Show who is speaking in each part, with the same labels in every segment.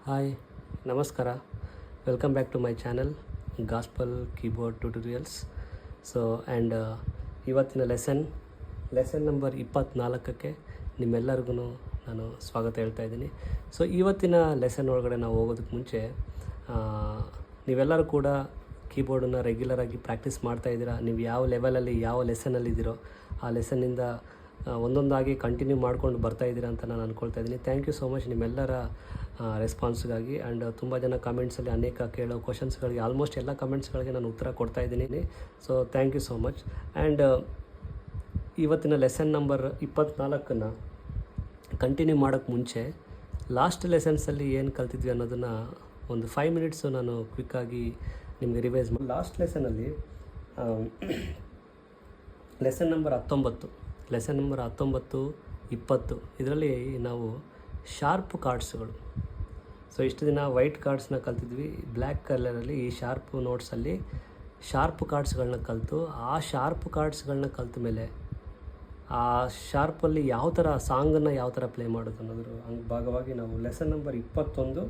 Speaker 1: Hi, ನಮಸ್ಕಾರ. Welcome back to my channel gospel keyboard tutorials. So and ಇವತ್ತಿನ lesson number 24ಕ್ಕೆ ನಿಮ್ಮೆಲ್ಲರಿಗೂ ನಾನು ಸ್ವಾಗತ ಹೇಳ್ತಾ ಇದ್ದೀನಿ. ಸೊ ಇವತ್ತಿನ ಲೆಸನ್ ಒಳಗಡೆ ನಾವು ಹೋಗೋದಕ್ಕೆ ಮುಂಚೆ ನೀವೆಲ್ಲರೂ ಕೂಡ ಕೀಬೋರ್ಡನ್ನು ರೆಗ್ಯುಲರಾಗಿ ಪ್ರಾಕ್ಟೀಸ್ ಮಾಡ್ತಾಯಿದ್ದೀರಾ. ನೀವು ಯಾವ ಲೆವೆಲಲ್ಲಿ ಯಾವ ಲೆಸನಲ್ಲಿದ್ದೀರೋ ಆ ಲೆಸನ್ನಿಂದ ಒಂದೊಂದಾಗಿ ಕಂಟಿನ್ಯೂ ಮಾಡ್ಕೊಂಡು ಬರ್ತಾಯಿದ್ದೀರಾ ಅಂತ ನಾನು ಅಂದ್ಕೊಳ್ತಾ ಇದ್ದೀನಿ. ಥ್ಯಾಂಕ್ ಯು ಸೋ ಮಚ್ ನಿಮ್ಮೆಲ್ಲರ ರೆಸ್ಪಾನ್ಸ್ಗಾಗಿ. ಆ್ಯಂಡ್ ತುಂಬ ಜನ ಕಮೆಂಟ್ಸಲ್ಲಿ ಅನೇಕ ಕೇಳೋ ಕ್ವಶನ್ಸ್ಗಳಿಗೆ ಆಲ್ಮೋಸ್ಟ್ ಎಲ್ಲ ಕಮೆಂಟ್ಸ್ಗಳಿಗೆ ನಾನು ಉತ್ತರ ಕೊಡ್ತಾ ಇದ್ದೀನಿ. So thank you so much. And ಇವತ್ತಿನ ಲೆಸನ್ ನಂಬರ್ 24ನ್ನು ಕಂಟಿನ್ಯೂ ಮಾಡೋಕ್ಕೆ ಮುಂಚೆ ಲಾಸ್ಟ್ ಲೆಸನ್ಸಲ್ಲಿ ಏನು ಕಲ್ತಿದ್ವಿ ಅನ್ನೋದನ್ನು ಒಂದು 5 ಮಿನಿಟ್ಸು ನಾನು ಕ್ವಿಕ್ಕಾಗಿ ನಿಮಗೆ ರಿವೈಸ್ ಮಾಡಿ. ಲಾಸ್ಟ್ ಲೆಸನಲ್ಲಿ ಲೆಸನ್ ನಂಬರ್ 19, 20 ಇದರಲ್ಲಿ ನಾವು ಶಾರ್ಪ್ ಕಾರ್ಡ್ಸ್ಗಳು. ಸೊ ಇಷ್ಟು ದಿನ ವೈಟ್ ಕಾರ್ಡ್ಸ್ನ ಕಲ್ತಿದ್ವಿ. ಬ್ಲ್ಯಾಕ್ ಕಲರಲ್ಲಿ ಈ ಶಾರ್ಪ್ ನೋಟ್ಸಲ್ಲಿ ಶಾರ್ಪ್ ಕಾರ್ಡ್ಸ್ಗಳನ್ನ ಕಲಿತು, ಆ ಶಾರ್ಪ್ ಕಾರ್ಡ್ಸ್ಗಳನ್ನ ಕಲಿತ ಮೇಲೆ ಆ ಶಾರ್ಪಲ್ಲಿ ಯಾವ ಥರ ಸಾಂಗನ್ನು ಯಾವ ಥರ ಪ್ಲೇ ಮಾಡೋದು ಅನ್ನೋದ್ರ ಭಾಗವಾಗಿ ನಾವು ಲೆಸನ್ ನಂಬರ್ 21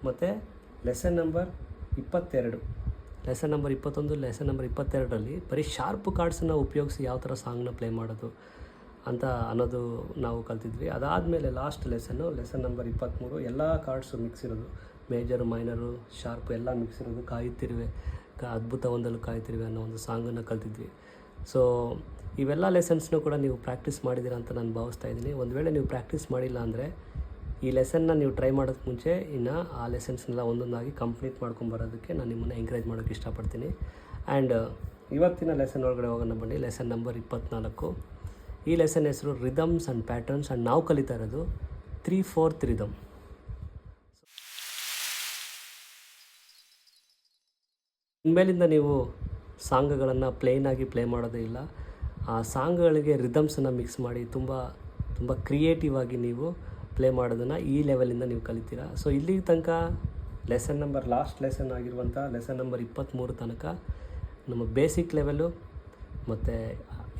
Speaker 1: ಮತ್ತು ಲೆಸನ್ ನಂಬರ್ 22 ಲೆಸನ್ ನಂಬರ್ 22ರಲ್ಲಿ ಬರೀ ಶಾರ್ಪ್ ಕಾರ್ಡ್ಸನ್ನು ಉಪಯೋಗಿಸಿ ಯಾವ ಥರ ಸಾಂಗ್ನ ಪ್ಲೇ ಮಾಡೋದು ಅಂತ ಅನ್ನೋದು ನಾವು ಕಲ್ತಿದ್ವಿ. ಅದಾದಮೇಲೆ ಲಾಸ್ಟ್ ಲೆಸನ್ ನಂಬರ್ 23 ಎಲ್ಲ ಕಾರ್ಡ್ಸು ಮಿಕ್ಸ್ ಇರೋದು, ಮೇಜರು ಮೈನರು ಶಾರ್ಪು ಎಲ್ಲ ಮಿಕ್ಸ್ ಇರೋದು. ಕಾಯುತ್ತಿರುವೆ ಅದ್ಭುತ ಒಂದಲು ಕಾಯುತ್ತಿರುವೆ ಅನ್ನೋ ಒಂದು ಸಾಂಗನ್ನು ಕಲ್ತಿದ್ವಿ. ಸೊ ಇವೆಲ್ಲ ಲೆಸನ್ಸ್ನೂ ಕೂಡ ನೀವು ಪ್ರಾಕ್ಟೀಸ್ ಮಾಡಿದ್ದೀರಾ ಅಂತ ನಾನು ಭಾವಿಸ್ತಾ ಇದ್ದೀನಿ. ಒಂದು ವೇಳೆ ನೀವು ಪ್ರಾಕ್ಟೀಸ್ ಮಾಡಿಲ್ಲ ಅಂದರೆ ಈ ಲೆಸನ್ನ ನೀವು ಟ್ರೈ ಮಾಡೋಕ್ಕೆ ಮುಂಚೆ ಇನ್ನು ಆ ಲೆಸನ್ಸ್ನೆಲ್ಲ ಒಂದೊಂದಾಗಿ ಕಂಪ್ಲೀಟ್ ಮಾಡ್ಕೊಂಬರೋದಕ್ಕೆ ನಾನು ನಿಮ್ಮನ್ನು ಎಂಕರೇಜ್ ಮಾಡೋಕ್ಕೆ ಇಷ್ಟಪಡ್ತೀನಿ. ಆ್ಯಂಡ್ ಇವತ್ತಿನ ಲೆಸನ್ ಒಳಗಡೆ ಹೋಗೋಣ ಬನ್ನಿ. Lesson number 24. ಈ ಲೆಸನ್ ಹೆಸರು ರಿದಮ್ಸ್ ಆ್ಯಂಡ್ ಪ್ಯಾಟರ್ನ್ಸ್. ಆ್ಯಂಡ್ ನಾವು ಕಲಿತಾ ಇರೋದು 3/4 ರಿದಮ್. ಇನ್ಮೇಲಿಂದ ನೀವು ಸಾಂಗ್ಗಳನ್ನು ಪ್ಲೇನಾಗಿ ಪ್ಲೇ ಮಾಡೋದೇ ಇಲ್ಲ. ಆ ಸಾಂಗ್ಗಳಿಗೆ ರಿದಮ್ಸನ್ನು ಮಿಕ್ಸ್ ಮಾಡಿ ತುಂಬ ಕ್ರಿಯೇಟಿವ್ ಆಗಿ ನೀವು ಪ್ಲೇ ಮಾಡೋದನ್ನು ಈ ಲೆವೆಲಿಂದ ನೀವು ಕಲಿತೀರಾ. ಸೊ ಇಲ್ಲಿಗೆ ತನಕ ಲಾಸ್ಟ್ ಲೆಸನ್ ಆಗಿರುವಂಥ ಲೆಸನ್ ನಂಬರ್ 23 ತನಕ ನಮ್ಮ ಬೇಸಿಕ್ ಲೆವೆಲು ಮತ್ತು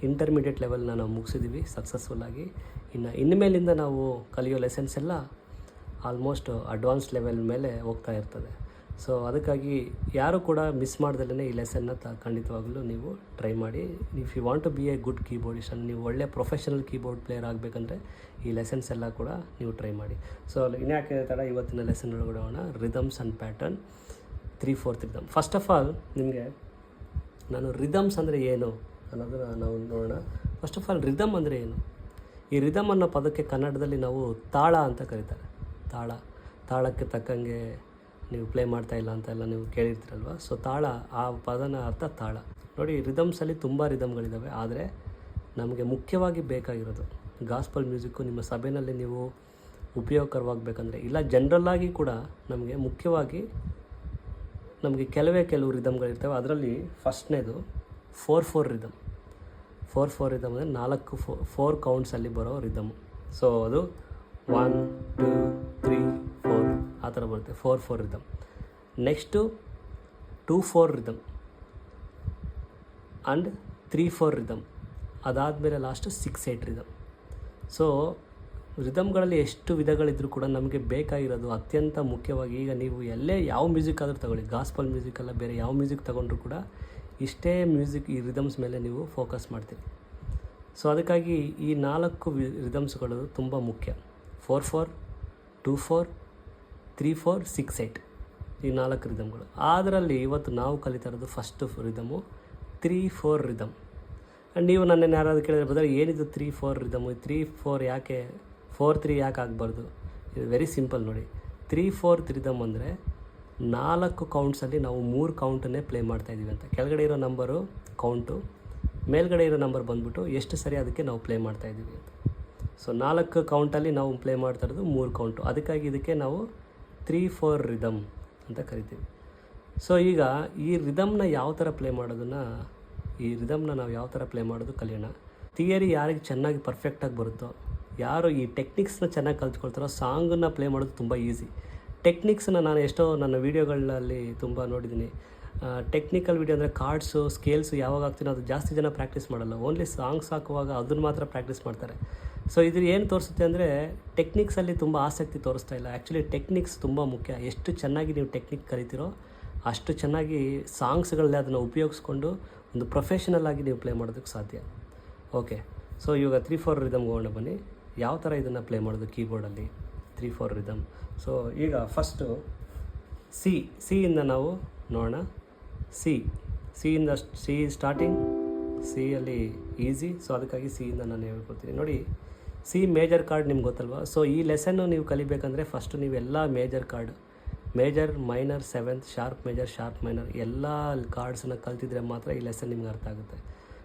Speaker 1: ಇಂಟರ್ಮೀಡಿಯೇಟ್ ಲೆವೆಲ್ನ ನಾವು ಮುಗಿಸಿದ್ದೀವಿ ಸಕ್ಸಸ್ಫುಲ್ಲಾಗಿ. ಇನ್ಮೇಲಿಂದ ನಾವು ಕಲಿಯೋ ಲೆಸನ್ಸ್ ಎಲ್ಲ ಆಲ್ಮೋಸ್ಟ್ ಅಡ್ವಾನ್ಸ್ ಲೆವೆಲ್ ಮೇಲೆ ಹೋಗ್ತಾ ಇರ್ತದೆ. ಸೊ ಅದಕ್ಕಾಗಿ ಯಾರು ಕೂಡ ಮಿಸ್ ಮಾಡ್ದಲೇ ಈ ಲೆಸನ್ನ ಖಂಡಿತವಾಗಲೂ ನೀವು ಟ್ರೈ ಮಾಡಿ. If you want to be a good keyboardist, ನೀವು ಒಳ್ಳೆ ಪ್ರೊಫೆಷನಲ್ ಕೀಬೋರ್ಡ್ ಪ್ಲೇಯರ್ ಆಗಬೇಕಂದ್ರೆ ಈ ಲೆಸನ್ಸ್ ಎಲ್ಲ ಕೂಡ ನೀವು ಟ್ರೈ ಮಾಡಿ. ಸೊ ಇನ್ಯಾಕೆ ತಡ, ಇವತ್ತಿನ ಲೆಸನ್ ಒಳಗಡೆ ಹೋಗೋಣ. Rhythms and pattern 3/4 rhythm. First of all ನಿಮಗೆ ನಾನು ರಿದಮ್ಸ್ ಅಂದರೆ ಏನು ಅನ್ನೋದನ್ನು ನಾವು ನೋಡೋಣ. ಫಸ್ಟ್ ಆಫ್ ಆಲ್ ರಿದಮ್ ಅಂದರೆ ಏನು? ಈ ರಿದಮ್ ಅನ್ನೋ ಪದಕ್ಕೆ ಕನ್ನಡದಲ್ಲಿ ನಾವು ತಾಳ ಅಂತ ಕರೀತಾರೆ. ತಾಳಕ್ಕೆ ತಕ್ಕಂಗೆ ನೀವು ಪ್ಲೇ ಮಾಡ್ತಾಯಿಲ್ಲ ಅಂತೆಲ್ಲ ನೀವು ಕೇಳಿರ್ತೀರಲ್ವ. ಸೊ ತಾಳ, ಆ ಪದನ ಅರ್ಥ ತಾಳ. ನೋಡಿ, ರಿದಮ್ಸಲ್ಲಿ ತುಂಬ ರಿದಮ್ಗಳಿದ್ದಾವೆ. ಆದರೆ ನಮಗೆ ಮುಖ್ಯವಾಗಿ ಬೇಕಾಗಿರೋದು ಗಾಸ್ಪಲ್ ಮ್ಯೂಸಿಕ್ಕು ನಿಮ್ಮ ಸಭೆಯಲ್ಲಿ ನೀವು ಉಪಯೋಗಕರವಾಗಬೇಕಂದ್ರೆ, ಇಲ್ಲ ಜನರಲ್ಲಾಗಿ ಕೂಡ ನಮಗೆ ಮುಖ್ಯವಾಗಿ ಕೆಲವು ರಿದಮ್ಗಳಿರ್ತವೆ. ಅದರಲ್ಲಿ ಫಸ್ಟ್ನೇದು 4/4 ರಿದಮ್. 4/4 ರಿದಮ್ ಅಂದರೆ 4 ಕೌಂಟ್ಸಲ್ಲಿ ಬರೋ ರಿದಮ್. ಸೊ ಅದು 1 2 3 4 ಆ ಥರ ಬರುತ್ತೆ 4/4 rhythm. Next 2/4 rhythm and 3/4 rhythm. ಅದಾದಮೇಲೆ ಲಾಸ್ಟು 6/8 ರಿದಮ್. ಸೊ ರಿದಮ್ಗಳಲ್ಲಿ ಎಷ್ಟು ವಿಧಗಳಿದ್ರೂ ಕೂಡ ನಮಗೆ ಬೇಕಾಗಿರೋದು ಅತ್ಯಂತ ಮುಖ್ಯವಾಗಿ, ಈಗ ನೀವು ಯಾವ ಮ್ಯೂಸಿಕ್ ಆದರೂ ತಗೊಳ್ಳಿ, ಗಾಸ್ಪಲ್ ಮ್ಯೂಸಿಕಲ್ಲ ಬೇರೆ ಯಾವ ಮ್ಯೂಸಿಕ್ ತೊಗೊಂಡ್ರೂ ಕೂಡ ಇಷ್ಟೇ ಮ್ಯೂಸಿಕ್, ಈ ರಿದಮ್ಸ್ ಮೇಲೆ ನೀವು ಫೋಕಸ್ ಮಾಡ್ತೀರಿ. ಸೊ ಅದಕ್ಕಾಗಿ ಈ 4 ರಿದಮ್ಸ್ಗಳು ತುಂಬ ಮುಖ್ಯ. 4/4, 2/4, 3/4, 6/8 ಈ 4 ರಿದಮ್ಗಳು. ಅದರಲ್ಲಿ ಇವತ್ತು ನಾವು ಕಲಿತಾ ಇರೋದು ಫಸ್ಟ್ ರಿದಮು 3/4 ರಿದಮ್. ಆ್ಯಂಡ್ ನೀವು ನನ್ನನ್ನು ಯಾರಾದರೂ ಕೇಳಿದ್ರೆ ಬದಲು ಏನಿದು 3/4 ರಿದಮು, 3/4 ಯಾಕೆ 4/3 ಯಾಕೆ ಆಗಬಾರ್ದು? ಇದು ವೆರಿ ಸಿಂಪಲ್ ನೋಡಿ. 3/4 ರಿದಮ್ ಅಂದರೆ 4 ಕೌಂಟ್ಸಲ್ಲಿ ನಾವು 3 ಕೌಂಟನ್ನೇ ಪ್ಲೇ ಮಾಡ್ತಾಯಿದ್ದೀವಿ ಅಂತ. ಕೆಳಗಡೆ ಇರೋ ನಂಬರು ಕೌಂಟು, ಮೇಲ್ಗಡೆ ಇರೋ ನಂಬರ್ ಬಂದ್ಬಿಟ್ಟು ಎಷ್ಟು ಸರಿ ಅದಕ್ಕೆ ನಾವು ಪ್ಲೇ ಮಾಡ್ತಾಯಿದ್ದೀವಿ ಅಂತ. ಸೊ 4 ಕೌಂಟಲ್ಲಿ ನಾವು ಪ್ಲೇ ಮಾಡ್ತಾ ಇರೋದು 3 ಕೌಂಟು. ಅದಕ್ಕಾಗಿ ಇದಕ್ಕೆ ನಾವು 3/4 ರಿದಮ್ ಅಂತ ಕರಿತೀವಿ. ಸೊ ಈಗ ಈ ರಿದಮ್ನ ಯಾವ ಥರ ಪ್ಲೇ ಮಾಡೋದು ಕಲಿಯೋಣ. ಥಿಯರಿ ಯಾರಿಗೆ ಚೆನ್ನಾಗಿ ಪರ್ಫೆಕ್ಟಾಗಿ ಬರುತ್ತೋ, ಯಾರು ಈ ಟೆಕ್ನಿಕ್ಸ್ನ ಚೆನ್ನಾಗಿ ಕಲ್ತ್ಕೊಳ್ತಾರೋ ಸಾಂಗನ್ನು ಪ್ಲೇ ಮಾಡೋದು ತುಂಬ ಈಸಿ. ಟೆಕ್ನಿಕ್ಸನ್ನ ನಾನು ಎಷ್ಟೋ ನನ್ನ ವೀಡಿಯೋಗಳಲ್ಲಿ ತುಂಬ ನೋಡಿದ್ದೀನಿ. ಟೆಕ್ನಿಕಲ್ ವೀಡಿಯೋ ಅಂದರೆ ಕಾರ್ಡ್ಸು, ಸ್ಕೇಲ್ಸು ಯಾವಾಗ ಹಾಕ್ತೀನೋ ಅದು ಜಾಸ್ತಿ ಜನ ಪ್ರಾಕ್ಟೀಸ್ ಮಾಡಲ್ಲ. ಓನ್ಲಿ ಸಾಂಗ್ಸ್ ಹಾಕುವಾಗ ಅದನ್ನು ಮಾತ್ರ ಪ್ರಾಕ್ಟೀಸ್ ಮಾಡ್ತಾರೆ. ಸೊ ಇದು ಏನು ತೋರಿಸುತ್ತೆ ಅಂದರೆ ಟೆಕ್ನಿಕ್ಸಲ್ಲಿ ತುಂಬ ಆಸಕ್ತಿ ತೋರಿಸ್ತಾ ಇಲ್ಲ. ಆ್ಯಕ್ಚುಲಿ ಟೆಕ್ನಿಕ್ಸ್ ತುಂಬ ಮುಖ್ಯ. ಎಷ್ಟು ಚೆನ್ನಾಗಿ ನೀವು ಟೆಕ್ನಿಕ್ ಕಲಿತೀರೋ ಅಷ್ಟು ಚೆನ್ನಾಗಿ ಸಾಂಗ್ಸ್ಗಳಲ್ಲಿ ಅದನ್ನು ಉಪಯೋಗಿಸ್ಕೊಂಡು ಒಂದು ಪ್ರೊಫೆಷನಲ್ ಆಗಿ ನೀವು ಪ್ಲೇ ಮಾಡೋದಕ್ಕೆ ಸಾಧ್ಯ. ಓಕೆ, ಸೊ ಇವಾಗ 3/4 ರಿದಮ್ಗೆ ಹೋಗೋಣ ಬನ್ನಿ. ಯಾವ ಥರ ಇದನ್ನು ಪ್ಲೇ ಮಾಡೋದು ಕೀಬೋರ್ಡಲ್ಲಿ 3/4 ರಿದಮ್. ಸೊ ಈಗ ಫಸ್ಟು ಸಿಯಿಂದ ನಾವು ನೋಡೋಣ. ಸಿಯಿಂದ ಸಿ ಸ್ಟಾರ್ಟಿಂಗ್, ಸಿಯಲ್ಲಿ ಈಸಿ. ಸೊ ಅದಕ್ಕಾಗಿ ಸಿಯಿಂದ ನಾನು ಹೇಳ್ಕೊಡ್ತೀನಿ ನೋಡಿ. ಸಿ ಮೇಜರ್ ಕಾರ್ಡ್ ನಿಮ್ಗೆ ಗೊತ್ತಲ್ವಾ. ಸೊ ಈ ಲೆಸನ್ನು ನೀವು ಕಲಿಬೇಕಂದ್ರೆ ಫಸ್ಟು ನೀವು ಎಲ್ಲ major card, major, minor, seventh, sharp major, sharp minor ಎಲ್ಲ ಕಾರ್ಡ್ಸನ್ನು ಕಲ್ತಿದ್ರೆ ಮಾತ್ರ ಈ ಲೆಸನ್ ನಿಮ್ಗೆ ಅರ್ಥ ಆಗುತ್ತೆ.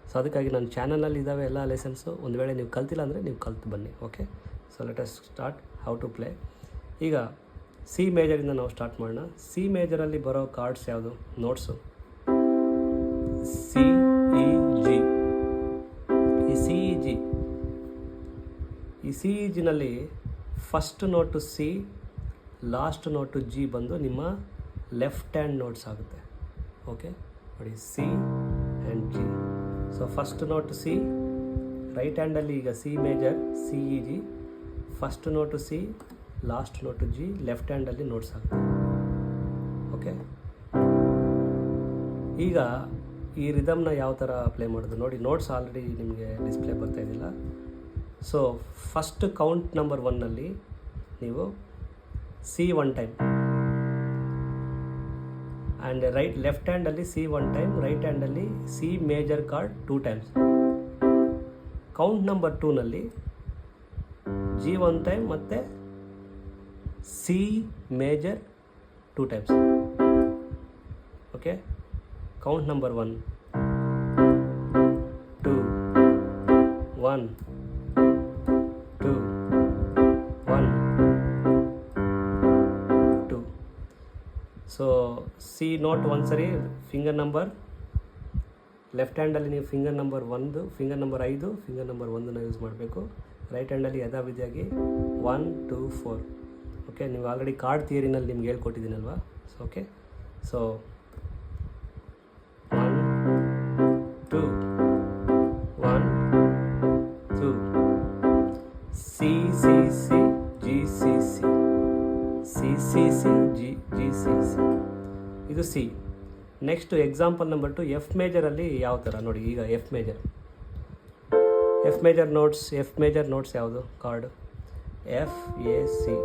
Speaker 1: ಸೊ ಅದಕ್ಕಾಗಿ ನನ್ನ ಚಾನಲಲ್ಲಿ ಇದ್ದಾವೆ ಎಲ್ಲ ಲೆಸನ್ಸು. ಒಂದು ವೇಳೆ ನೀವು ಕಲ್ತಿಲ್ಲ ಅಂದರೆ ನೀವು ಕಲ್ತು ಬನ್ನಿ. Okay, so let us start how to play. ಈಗ ಸಿ ಮೇಜರಿಂದ ನಾವು ಸ್ಟಾರ್ಟ್ ಮಾಡೋಣ. ಸಿ ಮೇಜರಲ್ಲಿ ಬರೋ ಕಾರ್ಡ್ಸ್ ಯಾವುದು ನೋಟ್ಸು? C E G. ಈ ಸಿ ಇ ಜಿ, ಈ ಸಿ ಇ ಜಿನಲ್ಲಿ first note C, last note G ಬಂದು ನಿಮ್ಮ ಲೆಫ್ಟ್ ಹ್ಯಾಂಡ್ ನೋಟ್ಸ್ ಆಗುತ್ತೆ. ಓಕೆ ನೋಡಿ, C and G. So first note C, right ಹ್ಯಾಂಡಲ್ಲಿ ಈಗ C major, C E G, first note C, last note G, left ಹ್ಯಾಂಡಲ್ಲಿ notes ಆಗುತ್ತೆ. Okay, ಈಗ ಈ ರಿದಮ್ನ ಯಾವ ಥರ ಪ್ಲೇ ಮಾಡೋದು ನೋಡಿ. ನೋಟ್ಸ್ ಆಲ್ರೆಡಿ ನಿಮಗೆ ಡಿಸ್ಪ್ಲೇ ಬರ್ತಾ ಇದ್ದಿಲ್ಲ. ಸೊ ಫಸ್ಟ್ ಕೌಂಟ್ ನಂಬರ್ 1ನಲ್ಲಿ ನೀವು ಸಿ 1 ಟೈಮ್ ಆ್ಯಂಡ್ ಲೆಫ್ಟ್ ಹ್ಯಾಂಡಲ್ಲಿ ಸಿ 1 ಟೈಮ್, ರೈಟ್ ಹ್ಯಾಂಡಲ್ಲಿ C major chord 2 times. Count number 2ನಲ್ಲಿ ಜಿ 1 ಟೈಮ್ ಮತ್ತು C major 2 times. Okay, count number 1 2 1 2 1 2. So C note ಒಂದು ಸರಿ ಫಿಂಗರ್ ನಂಬರ್, ಲೆಫ್ಟ್ ಹ್ಯಾಂಡಲ್ಲಿ ನೀವು finger number 1, finger number 5, finger number 1ನ use ಮಾಡಬೇಕು. ರೈಟ್ ಹ್ಯಾಂಡಲ್ಲಿ ಯಥಾವಿಧಿಯಾಗಿ 1 2 4. ಓಕೆ, ನೀವು ಆಲ್ರೆಡಿ ಕಾರ್ಡ್ ಥಿಯರಿನಲ್ಲಿ ನಿಮ್ಗೆ ಹೇಳ್ಕೊಟ್ಟಿದ್ದೀನಲ್ವಾ. So okay, so 1 2 1 2 C C C G C C, C C C G G C C. ಇದು C. Next example number 2 F ಮೇಜರಲ್ಲಿ ಯಾವ ಥರ ನೋಡಿ. ಈಗ ಎಫ್ ಮೇಜರ್ ನೋಟ್ಸ್ ಯಾವುದು chord? F A C.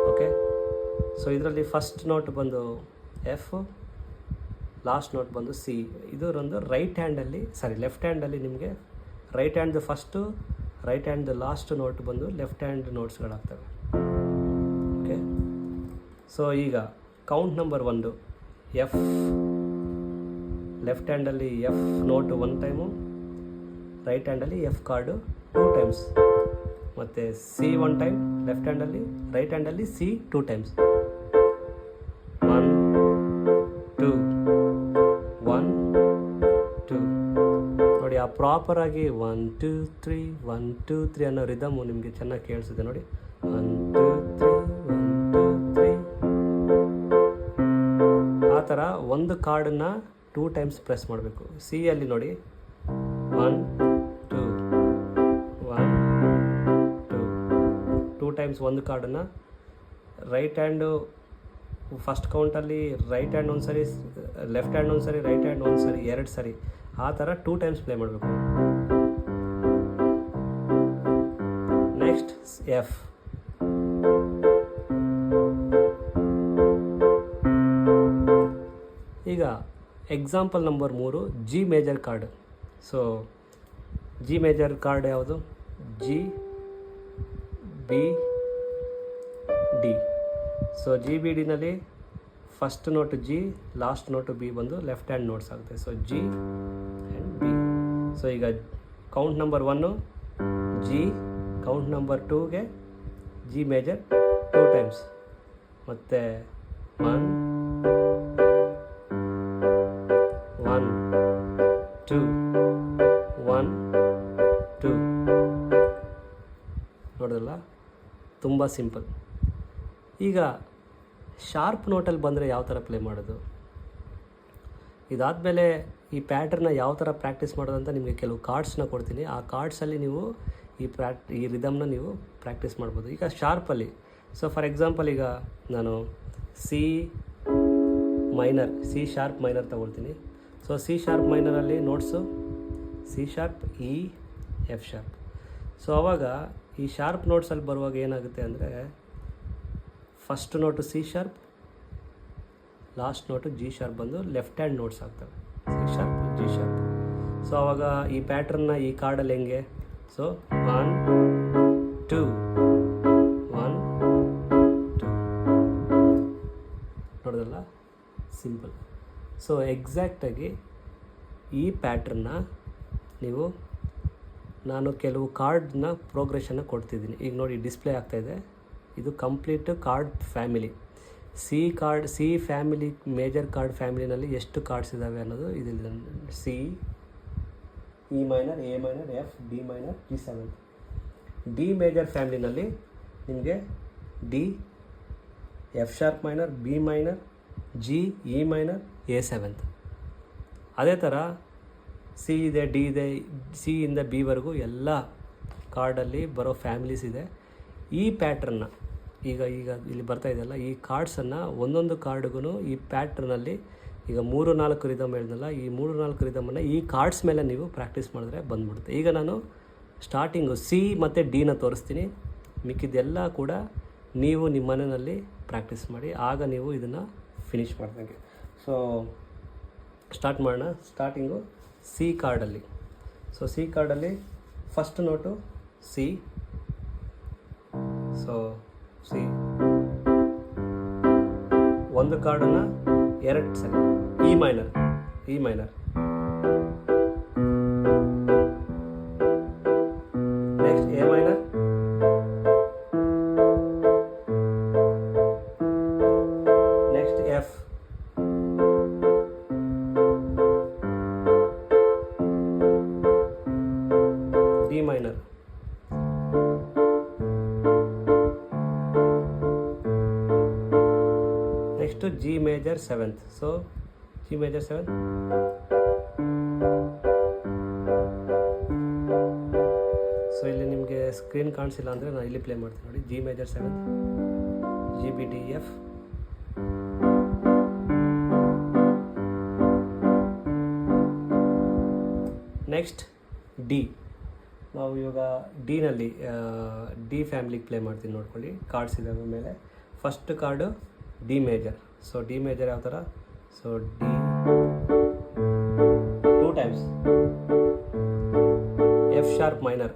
Speaker 1: Okay, so ಇದರಲ್ಲಿ ಫಸ್ಟ್ ನೋಟ್ ಬಂದು F, last note ಬಂದು ಸಿ. ಇದರೊಂದು ರೈಟ್ ಹ್ಯಾಂಡಲ್ಲಿ ಲೆಫ್ಟ್ ಹ್ಯಾಂಡಲ್ಲಿ ನಿಮಗೆ ರೈಟ್ ಹ್ಯಾಂಡ್ದು ಫಸ್ಟು, ರೈಟ್ ಹ್ಯಾಂಡ್ದು ಲಾಸ್ಟ್ ನೋಟ್ ಬಂದು ಲೆಫ್ಟ್ ಹ್ಯಾಂಡ್ ನೋಟ್ಸ್ಗಳಾಗ್ತವೆ. ಓಕೆ, ಸೊ ಈಗ ಕೌಂಟ್ ನಂಬರ್ 1 ಎಫ್, ಲೆಫ್ಟ್ ಹ್ಯಾಂಡಲ್ಲಿ ಎಫ್ ನೋಟು 1 ಟೈಮು, ರೈಟ್ ಹ್ಯಾಂಡಲ್ಲಿ ಎಫ್ ಕಾರ್ಡು 2 ಟೈಮ್ಸ್, ಮತ್ತು ಸಿ 1 ಟೈಮ್ ಲೆಫ್ಟ್ ಹ್ಯಾಂಡಲ್ಲಿ, ರೈಟ್ ಹ್ಯಾಂಡಲ್ಲಿ ಸಿ 2 ಟೈಮ್ಸ್. 1 2 1 2 ನೋಡಿ. ಆ ಪ್ರಾಪರಾಗಿ 1 2 3 1 2 3 ಅನ್ನೋ ರಿದಮು ನಿಮಗೆ ಚೆನ್ನಾಗಿ ಕೇಳಿಸುತ್ತೆ ನೋಡಿ. 1 2 3 1 2 3. ಆ ಥರ ಒಂದು ಕಾರ್ಡನ್ನು 2 ಟೈಮ್ಸ್ ಪ್ರೆಸ್ ಮಾಡಬೇಕು. ಸಿ ಅಲ್ಲಿ ನೋಡಿ 1 2 1 2 ಟೈಮ್ಸ್ ಒಂದು ಕಾರ್ಡನ್ನು. ರೈಟ್ ಹ್ಯಾಂಡು ಫಸ್ಟ್ ಕೌಂಟಲ್ಲಿ ರೈಟ್ ಹ್ಯಾಂಡ್ ಒಂದು ಸರಿ, ಲೆಫ್ಟ್ ಹ್ಯಾಂಡ್ ಒಂದು ಸರಿ, ರೈಟ್ ಹ್ಯಾಂಡ್ ಒಂದು ಸರಿ, 2 ಸರಿ, ಆ ಥರ 2 ಟೈಮ್ಸ್ ಪ್ಲೇ ಮಾಡಬೇಕು. Next F. ಈಗ example number 3 G major chord. So G major chord ಯಾವುದು? G B D. So G B ಡಿನಲ್ಲಿ first note G, last note B ಬಂದು ಲೆಫ್ಟ್ ಹ್ಯಾಂಡ್ ನೋಟ್ಸ್ ಆಗುತ್ತೆ. So G and B. So ಈಗ count number 1 G, count number 2ಗೆ G major 2 times, ಮತ್ತು 1 1 2 1 2. ನೋಡೋದಲ್ಲ, ತುಂಬ simple. ಈಗ sharp ನೋಟಲ್ಲಿ ಬಂದರೆ ಯಾವ ಥರ ಪ್ಲೇ ಮಾಡೋದು? ಇದಾದಮೇಲೆ ಈ ಪ್ಯಾಟ್ರನ್ನ ಯಾವ ಥರ ಪ್ರಾಕ್ಟೀಸ್ ಮಾಡೋದು ಅಂತ ನಿಮಗೆ ಕೆಲವು ಕಾರ್ಡ್ಸ್ನ ಕೊಡ್ತೀನಿ. ಆ ಕಾರ್ಡ್ಸಲ್ಲಿ ನೀವು ಈ ರಿದಮ್ನ ನೀವು ಪ್ರಾಕ್ಟೀಸ್ ಮಾಡ್ಬೋದು. ಈಗ ಶಾರ್ಪಲ್ಲಿ, ಸೊ ಫಾರ್ ಎಕ್ಸಾಂಪಲ್ ಈಗ ನಾನು ಸಿ ಶಾರ್ಪ್ ಮೈನರ್ ತಗೊಳ್ತೀನಿ. ಸೊ ಸಿ ಶಾರ್ಪ್ ಮೈನರಲ್ಲಿ notes C sharp, E, F sharp. So ಆವಾಗ ಈ ಶಾರ್ಪ್ ನೋಟ್ಸಲ್ಲಿ ಬರುವಾಗ ಏನಾಗುತ್ತೆ ಅಂದರೆ first note C sharp, last note G sharp ಬಂದು ಲೆಫ್ಟ್ ಹ್ಯಾಂಡ್ ನೋಟ್ಸ್ ಆಗ್ತವೆ, C sharp, G sharp. So ಆವಾಗ ಈ ಪ್ಯಾಟ್ರನ್ನ ಈ ಕಾರ್ಡಲ್ಲಿ ಹೆಂಗೆ, ಸೊ 1 2 1 2 ನೋಡೋದಲ್ಲ, ಸಿಂಪಲ್. ಸೊ ಎಕ್ಸಾಕ್ಟಾಗಿ ಈ ಪ್ಯಾಟ್ರನ್ನ ನೀವು, ನಾನು ಕೆಲವು ಕಾರ್ಡ್ನ ಪ್ರೋಗ್ರೆಷನ್ನ ಕೊಡ್ತಿದ್ದೀನಿ. ಈಗ ನೋಡಿ ಡಿಸ್ಪ್ಲೇ ಆಗ್ತಾಯಿದೆ, ಇದು complete chord family. C family, major chord ಫ್ಯಾಮಿಲಿನಲ್ಲಿ ಎಷ್ಟು ಕಾರ್ಡ್ಸ್ ಇದ್ದಾವೆ ಅನ್ನೋದು ಇದಿಲ್ಲ. C, E minor, A minor, F, D minor, G7. D major ಫ್ಯಾಮಿಲಿನಲ್ಲಿ ನಿಮಗೆ D, F sharp minor, B minor, G, E minor, A7. ಅದೇ ಥರ ಸಿ ಇದೆ, ಡಿ ಇದೆ, ಸಿ ಇಂದ ಬಿವರೆಗೂ ಎಲ್ಲ ಕಾರ್ಡಲ್ಲಿ ಬರೋ ಫ್ಯಾಮಿಲೀಸ್ ಇದೆ. ಈ ಪ್ಯಾಟ್ರನ್ನ ಈಗ ಇಲ್ಲಿ ಬರ್ತಾ ಇದೆಯಲ್ಲ, ಈ ಕಾರ್ಡ್ಸನ್ನು ಒಂದೊಂದು ಕಾರ್ಡ್ಗೂ ಈ ಪ್ಯಾಟ್ರನಲ್ಲಿ ಈಗ 3-4 ರಿದಮ್ ಹೇಳಿದ್ನಲ್ಲ, ಈ 3-4 ರಿದಮನ್ನು ಈ ಕಾರ್ಡ್ಸ್ ಮೇಲೆ ನೀವು ಪ್ರಾಕ್ಟೀಸ್ ಮಾಡಿದ್ರೆ ಬಂದ್ಬಿಡುತ್ತೆ. ಈಗ ನಾನು ಸ್ಟಾರ್ಟಿಂಗು ಸಿ ಮತ್ತು ಡಿನ ತೋರಿಸ್ತೀನಿ, ಮಿಕ್ಕಿದ್ದೆಲ್ಲ ಕೂಡ ನೀವು ನಿಮ್ಮ ಮನೆಯಲ್ಲಿ ಪ್ರಾಕ್ಟೀಸ್ ಮಾಡಿ, ಆಗ ನೀವು ಇದನ್ನು ಫಿನಿಷ್ ಮಾಡ್ದಂಗೆ. ಸೊ ಸ್ಟಾರ್ಟ್ ಮಾಡೋಣ. ಸ್ಟಾರ್ಟಿಂಗು ಸಿ ಕಾರ್ಡಲ್ಲಿ. ಸೊ ಸಿ ಕಾರ್ಡಲ್ಲಿ first note C. So C ಒಂದು ಕಾರ್ಡನ್ನು E minor, next A minor, next F, D minor, next G major 7th. So G major 7, so ಇಲ್ಲಿ ನಿಮಗೆ ಸ್ಕ್ರೀನ್ ಕಾಣಿಸಿಲ್ಲ ಅಂದರೆ ನಾನು ಇಲ್ಲಿ ಪ್ಲೇ ಮಾಡ್ತೀನಿ ನೋಡಿ. G major 7th, G, B, D, F, next D. ನಾವು ಇವಾಗ ಡಿನಲ್ಲಿ ಡಿ ಫ್ಯಾಮಿಲಿಗೆ ಪ್ಲೇ ಮಾಡ್ತೀನಿ ನೋಡ್ಕೊಳ್ಳಿ, ಕಾರ್ಡ್ಸ್ ಇದ್ದಾವೆ ಮೇಲೆ. First card D major. So D major ಯಾವ ಥರ, so D 2 times, F sharp minor,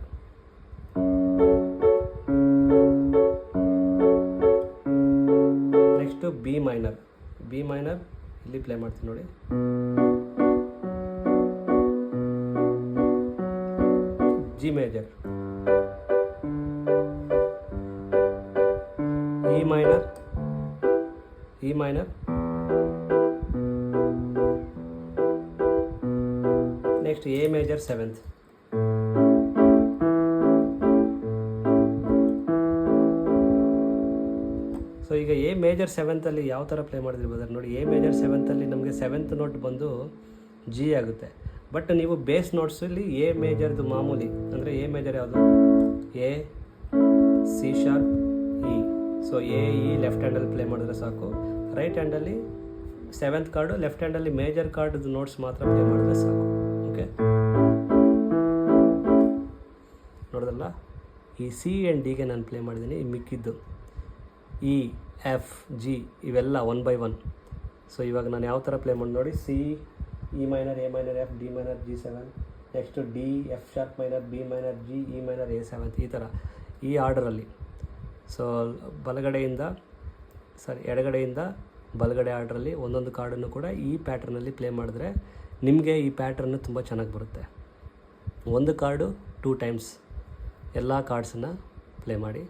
Speaker 1: next B minor, ಇಲ್ಲಿ ಪ್ಲೇ ಮಾಡ್ತೀನಿ ನೋಡಿ. G major, E minor, next A major 7th. So ಈಗ ಎ ಮೇಜರ್ 7th ಯಾವ ಥರ ಪ್ಲೇ ಮಾಡಿದಿರ್ಬೋದು ನೋಡಿ. ಎ ಮೇಜರ್ 7th ನಮಗೆ 7th ನೋಟ್ ಬಂದು ಜಿ ಆಗುತ್ತೆ. ಬಟ್ ನೀವು ಬೇಸ್ ನೋಟ್ಸಲ್ಲಿ ಎ ಮೇಜರ್ದು ಮಾಮೂಲಿ ಅಂದರೆ ಎ ಮೇಜರ್ ಯಾವುದು, A, C sharp, E. So A, E left ಹ್ಯಾಂಡಲ್ಲಿ ಪ್ಲೇ ಮಾಡಿದ್ರೆ ಸಾಕು. ರೈಟ್ ಹ್ಯಾಂಡಲ್ಲಿ 7th ಕಾರ್ಡು, ಲೆಫ್ಟ್ ಹ್ಯಾಂಡಲ್ಲಿ ಮೇಜರ್ ಕಾರ್ಡ್ದು ನೋಟ್ಸ್ ಮಾತ್ರ ಪ್ಲೇ ಮಾಡಿದ್ರೆ ಸಾಕು. ಓಕೆ, ನೋಡಿದ್ರಲ್ಲ, ಈ ಸಿ ಆ್ಯಂಡ್ ಡಿಗೆ ನಾನು ಪ್ಲೇ ಮಾಡಿದ್ದೀನಿ. ಈ ಮಿಕ್ಕಿದ್ದು ಇ, ಎಫ್, ಜಿ ಇವೆಲ್ಲ 1 by 1. ಸೊ ಇವಾಗ ನಾನು ಯಾವ ಥರ ಪ್ಲೇ ಮಾಡಿ ನೋಡಿ. C, E minor, A minor, F, D minor, G7. Next D, F sharp minor, B minor, G, E minor, A7. ಈ ಥರ ಈ ಆರ್ಡರಲ್ಲಿ. ಸೊ ಎಡಗಡೆಯಿಂದ ಬಲಗಡೆ ಆರ್ಡ್ರಲ್ಲಿ ಒಂದೊಂದು ಕಾರ್ಡನ್ನು ಕೂಡ ಈ ಪ್ಯಾಟ್ರನಲ್ಲಿ ಪ್ಲೇ ಮಾಡಿದ್ರೆ ನಿಮಗೆ ಈ ಪ್ಯಾಟ್ರನ್ನು ತುಂಬ ಚೆನ್ನಾಗಿ ಬರುತ್ತೆ. ಒಂದು ಕಾರ್ಡು 2 times ಎಲ್ಲ ಕಾರ್ಡ್ಸನ್ನು ಪ್ಲೇ ಮಾಡಿ.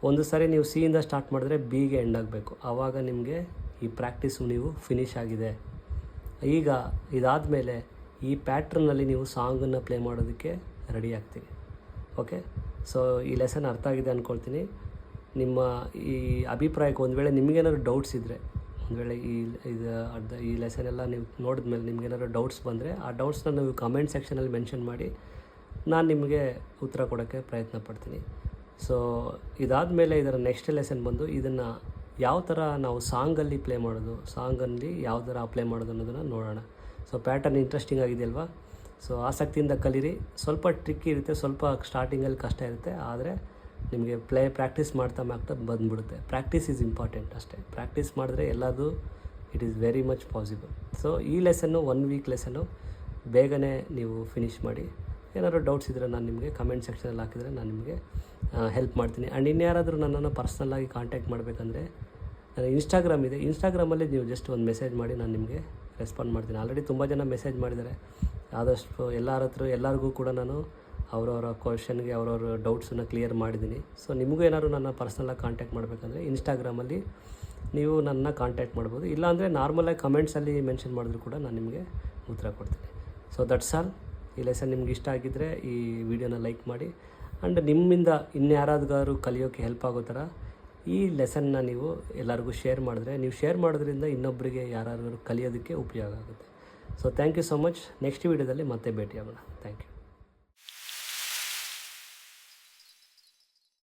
Speaker 1: ಒಂದು ಸಾರಿ ನೀವು ಸಿಯಿಂದ ಸ್ಟಾರ್ಟ್ ಮಾಡಿದ್ರೆ ಬಿಗೆ ಎಂಡ್ ಆಗಬೇಕು, ಆವಾಗ ನಿಮಗೆ ಈ ಪ್ರಾಕ್ಟೀಸು ನೀವು ಫಿನಿಷ್ ಆಗಿದೆ. ಈಗ ಇದಾದಮೇಲೆ ಈ ಪ್ಯಾಟ್ರನ್ನಲ್ಲಿ ನೀವು ಸಾಂಗನ್ನು ಪ್ಲೇ ಮಾಡೋದಕ್ಕೆ ರೆಡಿ ಆಗ್ತೀವಿ. ಓಕೆ, ಸೊ ಈ ಲೆಸನ್ ಅರ್ಥ ಆಗಿದೆ ಅಂದ್ಕೊಳ್ತೀನಿ. ನಿಮ್ಮ ಈ ಅಭಿಪ್ರಾಯಕ್ಕೆ ಒಂದು ವೇಳೆ ನಿಮಗೇನಾದ್ರು ಡೌಟ್ಸ್ ಇದ್ದರೆ, ಒಂದು ವೇಳೆ ಈ ಲೆಸನ್ ಎಲ್ಲ ನೀವು ನೋಡಿದ್ಮೇಲೆ ನಿಮ್ಗೇನಾದ್ರು ಡೌಟ್ಸ್ ಬಂದರೆ ಆ ಡೌಟ್ಸ್ನ ನೀವು ಕಮೆಂಟ್ ಸೆಕ್ಷನಲ್ಲಿ ಮೆನ್ಷನ್ ಮಾಡಿ. ನಾನು ನಿಮಗೆ ಉತ್ತರ ಕೊಡೋಕ್ಕೆ ಪ್ರಯತ್ನ ಪಡ್ತೀನಿ. ಸೊ ಇದಾದಮೇಲೆ ಇದರ ನೆಕ್ಸ್ಟ್ ಲೆಸನ್ ಬಂದು ಇದನ್ನು ಯಾವ ಥರ ನಾವು ಸಾಂಗಲ್ಲಿ ಪ್ಲೇ ಮಾಡೋದು, ಸಾಂಗಲ್ಲಿ ಯಾವ ಥರ ಪ್ಲೇ ಮಾಡೋದು ಅನ್ನೋದನ್ನು ನೋಡೋಣ. ಸೊ ಪ್ಯಾಟರ್ನ್ ಇಂಟ್ರೆಸ್ಟಿಂಗ್ ಆಗಿದೆಯಲ್ವಾ? ಸೊ ಆಸಕ್ತಿಯಿಂದ ಕಲೀರಿ. ಸ್ವಲ್ಪ ಟ್ರಿಕ್ಕಿ ಇರುತ್ತೆ, ಸ್ವಲ್ಪ ಸ್ಟಾರ್ಟಿಂಗಲ್ಲಿ ಕಷ್ಟ ಇರುತ್ತೆ, ಆದರೆ ನಿಮಗೆ ಪ್ರಾಕ್ಟೀಸ್ ಮಾಡ್ತಾ ಬಂದುಬಿಡುತ್ತೆ. ಪ್ರಾಕ್ಟೀಸ್ ಈಸ್ ಇಂಪಾರ್ಟೆಂಟ್ ಅಷ್ಟೇ. ಪ್ರಾಕ್ಟೀಸ್ ಮಾಡಿದ್ರೆ ಎಲ್ಲದು it is very much possible. So ಈ ಲೆಸನ್ನು 1 ವೀಕ್ ಲೆಸನ್ನು ಬೇಗನೆ ನೀವು ಫಿನಿಷ್ ಮಾಡಿ. ಏನಾದರೂ ಡೌಟ್ಸ್ ಇದ್ದರೆ ನಾನು ನಿಮಗೆ ಕಮೆಂಟ್ ಸೆಕ್ಷನಲ್ಲಿ ಹಾಕಿದರೆ ನಾನು ನಿಮಗೆ ಹೆಲ್ಪ್ ಮಾಡ್ತೀನಿ. ಆ್ಯಂಡ್ ಇನ್ಯಾರಾದರೂ ನನ್ನನ್ನು ಪರ್ಸ್ನಲ್ಲಾಗಿ ಕಾಂಟ್ಯಾಕ್ಟ್ ಮಾಡಬೇಕಂದ್ರೆ ನನ್ನ ಇನ್ಸ್ಟಾಗ್ರಾಮ್ ಇದೆ, ಇನ್ಸ್ಟಾಗ್ರಾಮಲ್ಲಿ ನೀವು ಜಸ್ಟ್ ಒಂದು ಮೆಸೇಜ್ ಮಾಡಿ, ನಾನು ನಿಮಗೆ ರೆಸ್ಪಾಂಡ್ ಮಾಡ್ತೀನಿ. ಆಲ್ರೆಡಿ ತುಂಬ ಜನ ಮೆಸೇಜ್ ಮಾಡಿದ್ದಾರೆ. ಆದಷ್ಟು ಎಲ್ಲರಿಗೂ ಕೂಡ ನಾನು ಅವರವರ ಕ್ವಶನ್ಗೆ ಅವರವ್ರ ಡೌಟ್ಸನ್ನು ಕ್ಲಿಯರ್ ಮಾಡಿದ್ದೀನಿ. ಸೊ ನಿಮಗೂ ಏನಾದ್ರು ನನ್ನ ಪರ್ಸ್ನಲಾಗಿ ಕಾಂಟ್ಯಾಕ್ಟ್ ಮಾಡಬೇಕಂದ್ರೆ ಇನ್ಸ್ಟಾಗ್ರಾಮಲ್ಲಿ ನೀವು ನನ್ನ ಕಾಂಟ್ಯಾಕ್ಟ್ ಮಾಡ್ಬೋದು. ಇಲ್ಲಾಂದರೆ ನಾರ್ಮಲಾಗಿ ಕಮೆಂಟ್ಸಲ್ಲಿ ಮೆನ್ಷನ್ ಮಾಡಿದ್ರು ಕೂಡ ನಾನು ನಿಮಗೆ ಉತ್ತರ ಕೊಡ್ತೀನಿ. So that's all. ಈ ಲೆಸನ್ ನಿಮ್ಗೆ ಇಷ್ಟ ಆಗಿದ್ದರೆ ಈ ವಿಡಿಯೋನ ಲೈಕ್ ಮಾಡಿ. ಆ್ಯಂಡ್ ನಿಮ್ಮಿಂದ ಇನ್ಯಾರಾದ್ರೂ ಕಲಿಯೋಕ್ಕೆ ಹೆಲ್ಪ್ ಆಗೋ ಥರ ಈ ಲೆಸನ್ನ ನೀವು ಎಲ್ಲರಿಗೂ ಶೇರ್ ಮಾಡಿದ್ರೆ, ನೀವು ಶೇರ್ ಮಾಡೋದ್ರಿಂದ ಇನ್ನೊಬ್ಬರಿಗೆ ಯಾರಾದ್ರೂ ಕಲಿಯೋದಕ್ಕೆ ಉಪಯೋಗ ಆಗುತ್ತೆ. So thank you so much. Next ವೀಡಿಯೋದಲ್ಲಿ ಮತ್ತೆ ಭೇಟಿಯಾಗೋಣ. Thank you.